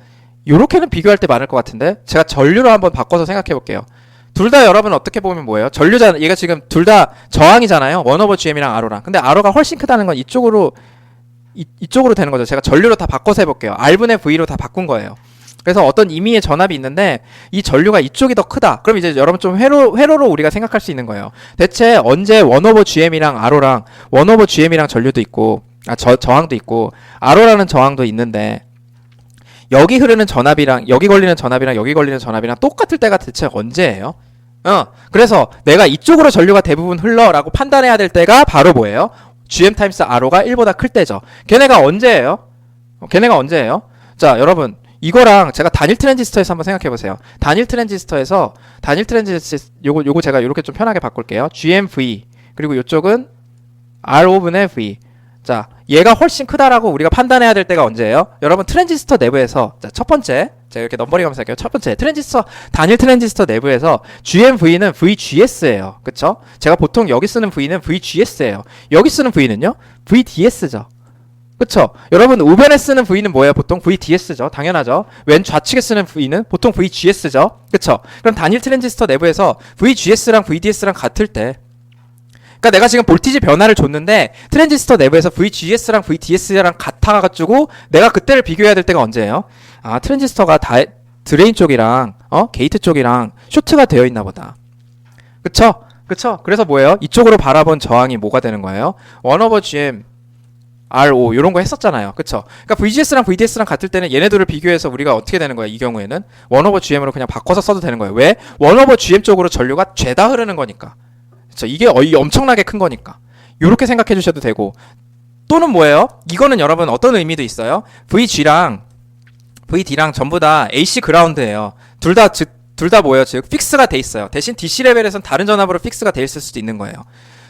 요렇게는 비교할 때 많을 것 같은데, 제가 전류로 한번 바꿔서 생각해 볼게요. 둘 다 여러분 어떻게 보면 뭐예요? 전류잖아. 얘가 지금 둘 다 저항이잖아요. 1/GM이랑 R랑. 근데 R가 훨씬 크다는 건 이쪽으로 되는 거죠. 제가 전류로 다 바꿔서 해볼게요. R분의 V로 다 바꾼 거예요. 그래서 어떤 임의의 전압이 있는데 이 전류가 이쪽이 더 크다. 그럼 이제 여러분 좀 회로로 우리가 생각할 수 있는 거예요. 대체 언제 1/GM이랑 R랑 1/GM이랑 전류도 있고, 저항도 있고, R라는 저항도 있는데, 여기 흐르는 전압이랑 여기 걸리는 전압이랑 똑같을 때가 대체 언제예요? 그래서 내가 이쪽으로 전류가 대부분 흘러라고 판단해야 될 때가 바로 뭐예요? GM 타임스 R가 1보다 클 때죠. 걔네가 언제예요? 자, 여러분 이거랑 제가 단일 트랜지스터에서 한번 생각해 보세요. 단일 트랜지스터 요거 제가 이렇게 좀 편하게 바꿀게요. GMV, 그리고 이쪽은 R5분의 V. 자, 얘가 훨씬 크다라고 우리가 판단해야 될 때가 언제예요? 여러분 트랜지스터 내부에서, 자, 첫 번째, 제가 이렇게 넘버링 하면서 할게요. 첫 번째, 단일 트랜지스터 내부에서 GMV는 VGS예요. 그쵸? 제가 보통 여기 쓰는 V는 VGS예요. 여기 쓰는 V는요? VDS죠. 그쵸? 여러분 우변에 쓰는 V는 뭐예요? 보통 VDS죠. 당연하죠. 왼 좌측에 쓰는 V는 보통 VGS죠. 그쵸? 그럼 단일 트랜지스터 내부에서 VGS랑 VDS랑 같을 때, 그러니까 내가 지금 볼티지 변화를 줬는데 트랜지스터 내부에서 VGS랑 VDS랑 같아가지고 내가 그때를 비교해야 될 때가 언제예요? 트랜지스터가 드레인 쪽이랑 게이트 쪽이랑 쇼트가 되어 있나 보다. 그쵸? 그래서 뭐예요? 이쪽으로 바라본 저항이 뭐가 되는 거예요? 1/GM RO 이런 거 했었잖아요. 그쵸? 그러니까 VGS랑 VDS랑 같을 때는 얘네들을 비교해서 우리가 어떻게 되는 거예요? 이 경우에는 1/GM으로 그냥 바꿔서 써도 되는 거예요. 왜? 1/GM 쪽으로 전류가 죄다 흐르는 거니까. 그쵸? 이게 엄청나게 큰 거니까. 요렇게 생각해 주셔도 되고, 또는 뭐예요? 이거는 여러분 어떤 의미도 있어요? VG랑 VD랑 전부 다 AC 그라운드예요. 둘 다 뭐예요? 즉 픽스가 돼 있어요. 대신 DC 레벨에선 다른 전압으로 픽스가 돼 있을 수도 있는 거예요.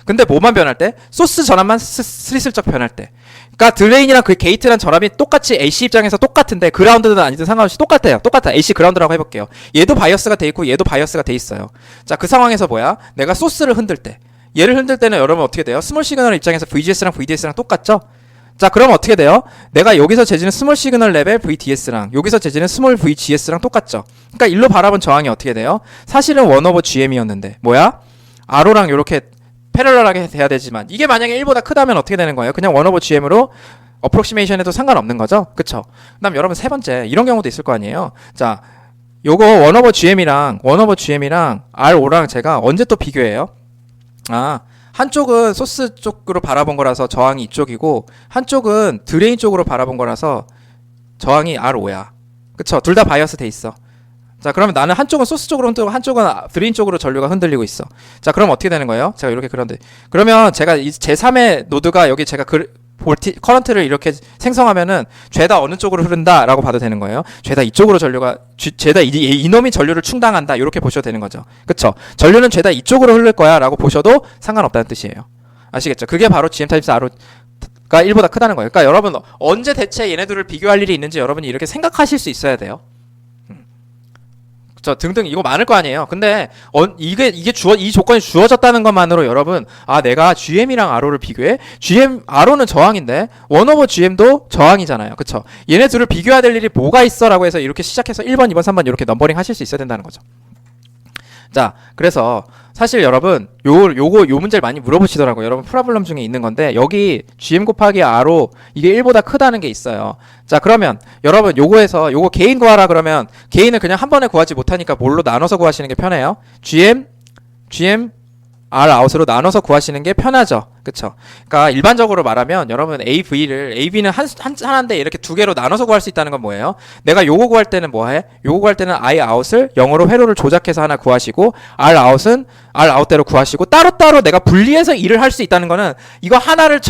근데 뭐만 변할 때? 소스 전압만 스리슬쩍 변할 때. 그러니까 드레인이랑 그 게이트랑 전압이 똑같이 AC 입장에서 똑같은데, 그라운드든 아니든 상관없이 똑같아요. AC 그라운드라고 해볼게요. 얘도 바이어스가 돼 있고 얘도 바이어스가 돼 있어요. 자, 그 상황에서 뭐야? 내가 소스를 흔들 때, 얘를 흔들 때는 여러분 어떻게 돼요? 스몰 시그널 입장에서 VGS랑 VDS랑 똑같죠? 자, 그럼 어떻게 돼요? 내가 여기서 재지는 스몰 시그널 레벨 VDS랑 여기서 재지는 스몰 VGS랑 똑같죠? 그러니까 일로 바라본 저항이 어떻게 돼요? 사실은 1/GM이었는데 뭐야? R랑 요렇게 패럴럴하게 돼야 되지만, 이게 만약에 1보다 크다면 어떻게 되는 거예요? 그냥 1/GM으로 어프록시메이션 해도 상관없는 거죠? 그쵸? 그 다음 여러분 세 번째, 이런 경우도 있을 거 아니에요? 자, 요거 1/GM이랑 RO랑 제가 언제 또 비교해요? 한쪽은 소스 쪽으로 바라본 거라서 저항이 이쪽이고, 한쪽은 드레인 쪽으로 바라본 거라서 저항이 RO야. 그쵸? 둘 다 바이어스 돼 있어. 자, 그러면 나는 한쪽은 소스 쪽으로 흔들고 한쪽은 드레인 쪽으로 전류가 흔들리고 있어. 자, 그럼 어떻게 되는 거예요? 제가 이렇게 그런데, 그러면 제가 이 제3의 노드가 여기 제가 커런트를 이렇게 생성하면은 죄다 어느 쪽으로 흐른다라고 봐도 되는 거예요. 죄다 이쪽으로 전류가 죄다 이놈이 전류를 충당한다 이렇게 보셔도 되는 거죠. 그쵸? 전류는 죄다 이쪽으로 흐를 거야라고 보셔도 상관없다는 뜻이에요. 아시겠죠? 그게 바로 GM 타입스 R가 1보다 크다는 거예요. 그러니까 여러분 언제 대체 얘네들을 비교할 일이 있는지 여러분이 이렇게 생각하실 수 있어야 돼요. 저 등등 이거 많을 거 아니에요. 근데 이 조건이 주어졌다는 것만으로 여러분 내가 GM이랑 RO를 비교해? RO는 저항인데 1/GM도 저항이잖아요. 그쵸? 얘네 둘을 비교해야 될 일이 뭐가 있어? 라고 해서 이렇게 시작해서 1번, 2번, 3번 이렇게 넘버링 하실 수 있어야 된다는 거죠. 자, 그래서 사실 여러분 요 문제를 많이 물어보시더라고요. 여러분 프로블럼 중에 있는 건데 여기 GM 곱하기 RO 이게 1보다 크다는 게 있어요. 자, 그러면 여러분 요거 개인 구하라 그러면 개인을 그냥 한 번에 구하지 못하니까 뭘로 나눠서 구하시는 게 편해요? GM R 아웃으로 나눠서 구하시는 게 편하죠. 그쵸? 그러니까 일반적으로 말하면 여러분 AB는 하나인데 이렇게 두 개로 나눠서 구할 수 있다는 건 뭐예요? 내가 요거 구할 때는 뭐해? 요거 구할 때는 I out을 0으로 회로를 조작해서 하나 구하시고 R out은 R out대로 구하시고 따로따로 내가 분리해서 일을 할 수 있다는 거는 이거 하나를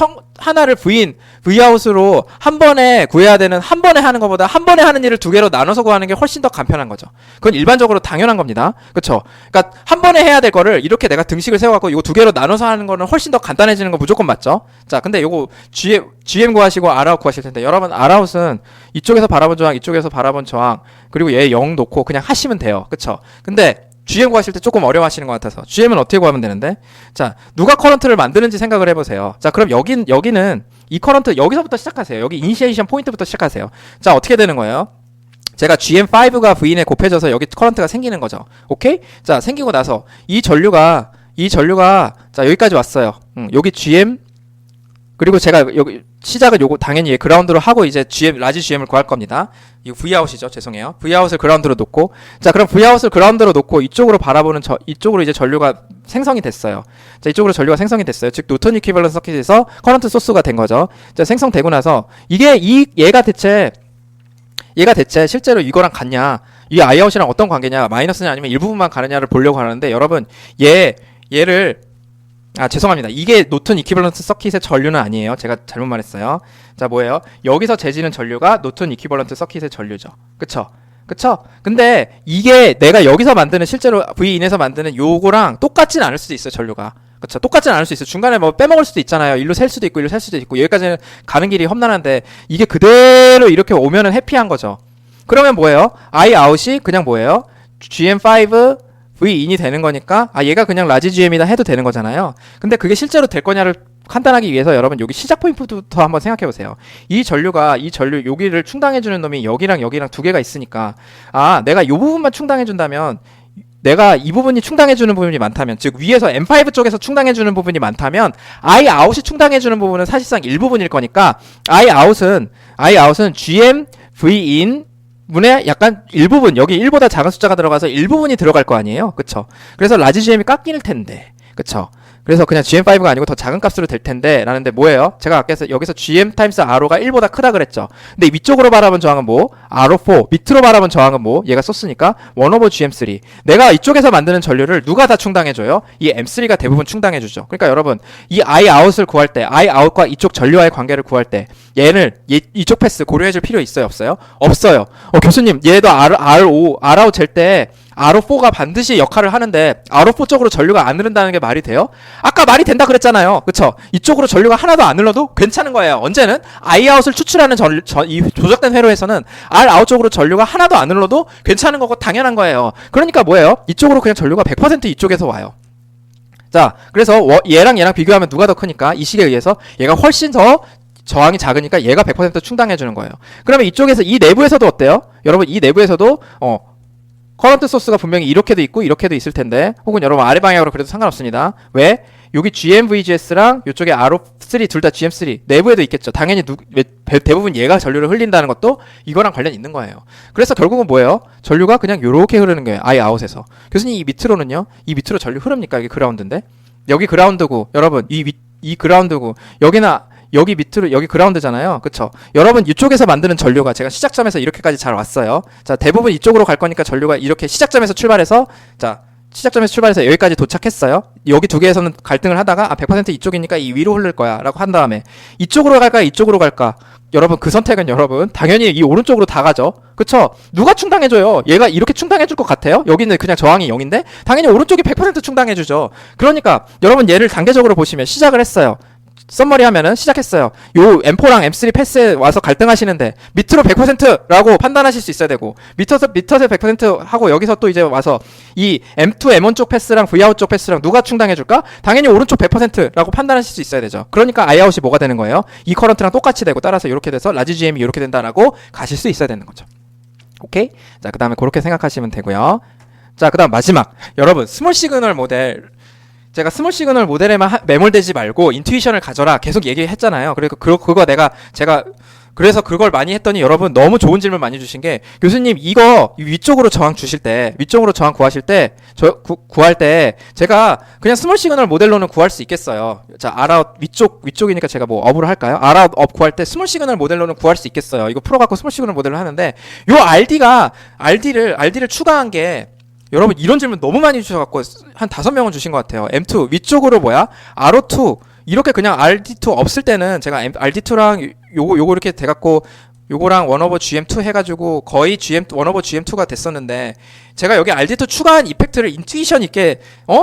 V out으로 한 번에 구해야 되는 한 번에 하는 것보다 한 번에 하는 일을 두 개로 나눠서 구하는 게 훨씬 더 간편한 거죠. 그건 일반적으로 당연한 겁니다. 그쵸? 그러니까 한 번에 해야 될 거를 이렇게 내가 등식을 세워갖고 이거 두 개로 나눠서 하는 거는 훨씬 더 간단해지는 거 무조건 맞죠? 자, 근데 요거 GM 구하시고 R out 구하실 텐데 여러분 R out은 이쪽에서 바라본 저항, 이쪽에서 바라본 저항 그리고 얘 0 놓고 그냥 하시면 돼요. 그쵸? 근데 GM 구하실 때 조금 어려워하시는 것 같아서 GM은 어떻게 구하면 되는데? 자, 누가 커런트를 만드는지 생각을 해보세요. 자, 그럼 여기는 이 커런트 여기서부터 시작하세요. 여기 이니시에이션 포인트부터 시작하세요. 자, 어떻게 되는 거예요? 제가 GM5가 V인에 곱해져서 여기 커런트가 생기는 거죠. 오케이? 자, 생기고 나서 이 전류가 자, 여기까지 왔어요. 여기 GM 그리고 제가 여기 시작은 요거 당연히 그라운드로 하고 이제 라지 GM을 구할 겁니다. 이거 Vout이죠. 죄송해요. Vout을 그라운드로 놓고 자, 그럼 Vout을 그라운드로 놓고 이쪽으로 바라보는 이쪽으로 이제 전류가 생성이 됐어요. 자, 이쪽으로 전류가 생성이 됐어요. 즉 노턴 이퀴벌런트 서킷에서 커런트 소스가 된 거죠. 자, 생성되고 나서 얘가 대체 실제로 이거랑 같냐? 이 Iout이랑 어떤 관계냐? 마이너스냐 아니면 일부분만 가느냐를 보려고 하는데 여러분 얘를 죄송합니다. 이게 노턴 이퀴벌런트 서킷의 전류는 아니에요. 제가 잘못 말했어요. 자, 뭐예요? 여기서 재지는 전류가 노턴 이퀴벌런트 서킷의 전류죠. 그쵸? 근데 이게 내가 여기서 만드는 실제로 V인에서 만드는 요거랑 똑같진 않을 수도 있어요, 전류가. 그쵸? 똑같진 않을 수 있어요. 중간에 뭐 빼먹을 수도 있잖아요. 일로 셀 수도 있고, 일로 셀 수도 있고, 여기까지는 가는 길이 험난한데, 이게 그대로 이렇게 오면은 해피한 거죠. 그러면 뭐예요? I out이 그냥 뭐예요? GM5 V인이 되는 거니까 얘가 그냥 라지 GM이다 해도 되는 거잖아요. 근데 그게 실제로 될 거냐를 판단하기 위해서 여러분 여기 시작 포인트부터 한번 생각해 보세요. 이 전류 여기를 충당해 주는 놈이 여기랑 두 개가 있으니까 내가 이 부분만 충당해 준다면 내가 이 부분이 충당해 주는 부분이 많다면 즉 위에서 M5 쪽에서 충당해 주는 부분이 많다면 I out이 충당해 주는 부분은 사실상 일부분일 거니까 I out은 GM V인 문에 약간 일부분 여기 1보다 작은 숫자가 들어가서 일부분이 들어갈 거 아니에요. 그쵸? 그래서 라지 GM이 깎일 텐데. 그쵸? 그래서 그냥 GM5가 아니고 더 작은 값으로 될 텐데 라는데 뭐예요? 제가 아까 여기서 GM 타임스 RO가 1보다 크다 그랬죠. 근데 위쪽으로 바라본 저항은 뭐? RO4. 밑으로 바라본 저항은 뭐? 얘가 썼으니까 1/GM3. 내가 이쪽에서 만드는 전류를 누가 다 충당해줘요? 이 M3가 대부분 충당해주죠. 그러니까 여러분 이 I out을 구할 때 I out과 이쪽 전류와의 관계를 구할 때 이쪽 패스 고려해줄 필요 있어요? 없어요? 없어요. 교수님 얘도 R out 잴 때 RO4가 반드시 역할을 하는데 RO4 쪽으로 전류가 안 흐른다는 게 말이 돼요? 아까 말이 된다 그랬잖아요. 그쵸? 이쪽으로 전류가 하나도 안 흘러도 괜찮은 거예요. 언제는 Iout을 추출하는 이 조작된 회로에서는 Rout 쪽으로 전류가 하나도 안 흘러도 괜찮은 거고 당연한 거예요. 그러니까 뭐예요? 이쪽으로 그냥 전류가 100% 이쪽에서 와요. 자, 그래서 얘랑 비교하면 누가 더 크니까 이 식에 의해서 얘가 훨씬 더 저항이 작으니까 얘가 100% 충당해주는 거예요. 그러면 이쪽에서 이 내부에서도 어때요? 여러분 이 내부에서도 커런트 소스가 분명히 이렇게도 있고 이렇게도 있을 텐데 혹은 여러분 아래 방향으로 그래도 상관없습니다. 왜? 여기 GMVGS랑 이쪽에 RO3 둘 다 GM3 내부에도 있겠죠. 당연히 대부분 얘가 전류를 흘린다는 것도 이거랑 관련이 있는 거예요. 그래서 결국은 뭐예요? 전류가 그냥 요렇게 흐르는 거예요. I out에서. 교수님 이 밑으로는요? 이 밑으로 전류 흐릅니까? 여기 그라운드인데? 여기 그라운드고 여러분 이 그라운드고 여기 밑으로 여기 그라운드잖아요. 그쵸? 여러분 이쪽에서 만드는 전류가 제가 시작점에서 이렇게까지 잘 왔어요. 자, 대부분 이쪽으로 갈 거니까 전류가 이렇게 시작점에서 출발해서 자 시작점에서 출발해서 여기까지 도착했어요. 여기 두 개에서는 갈등을 하다가 100% 이쪽이니까 이 위로 흐를 거야 라고 한 다음에 이쪽으로 갈까 이쪽으로 갈까? 여러분 그 선택은 여러분 당연히 이 오른쪽으로 다 가죠. 그쵸? 누가 충당해줘요? 얘가 이렇게 충당해줄 것 같아요? 여기는 그냥 저항이 0인데 당연히 오른쪽이 100% 충당해주죠. 그러니까 여러분 얘를 단계적으로 보시면 시작을 했어요. 썸머리 하면은 시작했어요. 요 M4랑 M3 패스에 와서 갈등하시는데 밑으로 100%라고 판단하실 수 있어야 되고 밑에서 100% 하고 여기서 또 이제 와서 이 M2, M1 쪽 패스랑 V아웃 쪽 패스랑 누가 충당해줄까? 당연히 오른쪽 100%라고 판단하실 수 있어야 되죠. 그러니까 I아웃이 뭐가 되는 거예요? 이 커런트랑 똑같이 되고 따라서 이렇게 돼서 라지 GM이 이렇게 된다라고 가실 수 있어야 되는 거죠. 오케이? 자, 그 다음에 그렇게 생각하시면 되고요. 자, 그 다음 마지막. 여러분 스몰 시그널 모델 제가 스몰 시그널 모델에만 매몰되지 말고 인투이션을 가져라 계속 얘기했잖아요. 그리고 그거 제가 그래서 그걸 많이 했더니 여러분 너무 좋은 질문 많이 주신 게 교수님 이거 위쪽으로 저항 주실 때 위쪽으로 저항 구하실 때 구할 때 제가 그냥 스몰 시그널 모델로는 구할 수 있겠어요. 자, R아웃 위쪽이니까 제가 뭐 업으로 할까요? R아웃 업 구할 때 스몰 시그널 모델로는 구할 수 있겠어요. 이거 풀어갖고 스몰 시그널 모델로 하는데 요 RD를 추가한 게 여러분 이런 질문 너무 많이 주셔갖고 한 5명은 주신 것 같아요. M2 위쪽으로 뭐야? RO2 이렇게 그냥 RD2 없을 때는 제가 RD2랑 요거 이렇게 돼갖고 요거랑 1/GM2 해가지고 거의 1/GM2가 됐었는데 제가 여기 RD2 추가한 이펙트를 인투이션 있게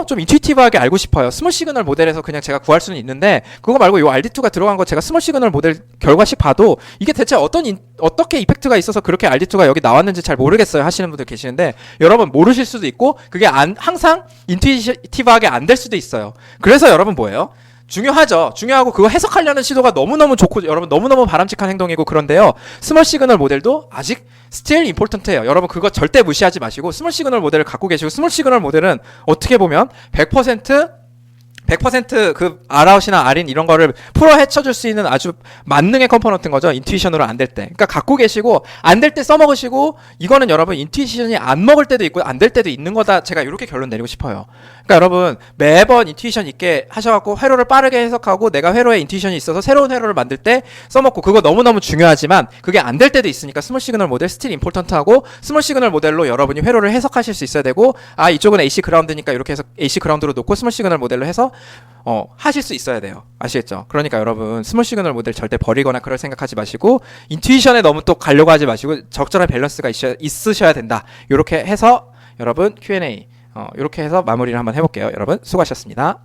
좀 인투이티브하게 알고 싶어요. 스몰 시그널 모델에서 그냥 제가 구할 수는 있는데 그거 말고 요 RD2가 들어간 거 제가 스몰 시그널 모델 결과식 봐도 이게 대체 어떻게 이펙트가 있어서 그렇게 RD2가 여기 나왔는지 잘 모르겠어요 하시는 분들 계시는데 여러분 모르실 수도 있고 그게 항상 인투이티브하게 안 될 수도 있어요. 그래서 여러분 뭐예요? 중요하죠. 중요하고 그거 해석하려는 시도가 너무너무 좋고 여러분 너무너무 바람직한 행동이고 그런데요. 스몰 시그널 모델도 아직 still important해요. 여러분 그거 절대 무시하지 마시고 스몰 시그널 모델을 갖고 계시고 스몰 시그널 모델은 어떻게 보면 100% 그 R아웃이나 R인 이런 거를 풀어 헤쳐줄 수 있는 아주 만능의 컴포넌트인 거죠. 인투이션으로 안 될 때. 그러니까 갖고 계시고 안 될 때 써먹으시고 이거는 여러분 인투이션이 안 먹을 때도 있고 안 될 때도 있는 거다. 제가 이렇게 결론 내리고 싶어요. 그러니까 여러분 매번 인투이션 있게 하셔갖고 회로를 빠르게 해석하고 내가 회로에 인투이션이 있어서 새로운 회로를 만들 때 써먹고 그거 너무너무 중요하지만 그게 안 될 때도 있으니까 스몰 시그널 모델 스틸 임포턴트하고 스몰 시그널 모델로 여러분이 회로를 해석하실 수 있어야 되고 이쪽은 AC 그라운드니까 이렇게 해서 AC 그라운드로 놓고 스몰 시그널 모델로 해서 하실 수 있어야 돼요. 아시겠죠? 그러니까 여러분 스몰 시그널 모델 절대 버리거나 그럴 생각하지 마시고 인투이션에 너무 또 가려고 하지 마시고 적절한 밸런스가 있으셔야 된다. 이렇게 해서 여러분 Q&A 이렇게 해서 마무리를 한번 해볼게요. 여러분 수고하셨습니다.